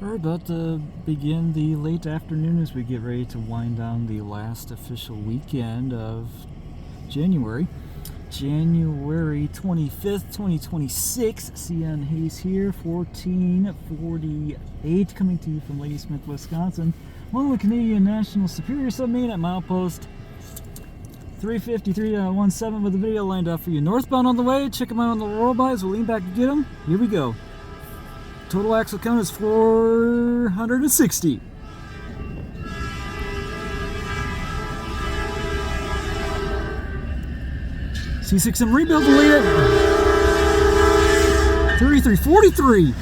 We're about to begin the late afternoon as we get ready to wind down the last official weekend of January. January 25th, 2026. CN Hayes here, 1448, coming to you from Ladysmith, Wisconsin. On the Canadian National Superior Submarine at milepost 353.17 with the video lined up for you. Northbound on the way, check them out on the roll bys. We'll lean back and get them. Here we go. Total axle count is 460. C6M rebuild to lead it. 3343.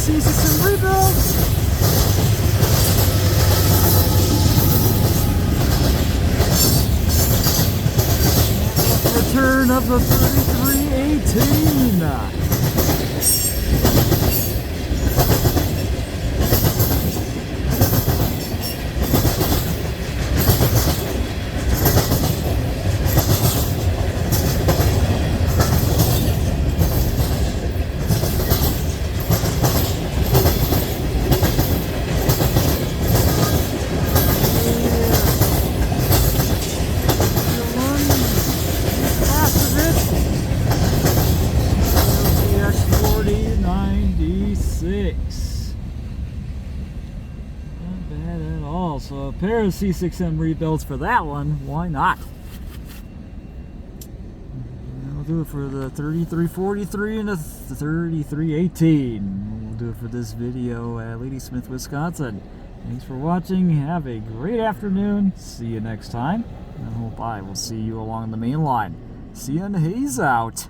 C6M rebuild. Return of the 3318. Not bad at all. So a pair of C6M rebuilds for that one. Why not? We'll do it for the 3343 and the 3318. We'll do it for this video at Ladysmith, Wisconsin. Thanks for watching. Have a great afternoon. See you next time. I hope I will see you along the main line. CN Hayes out.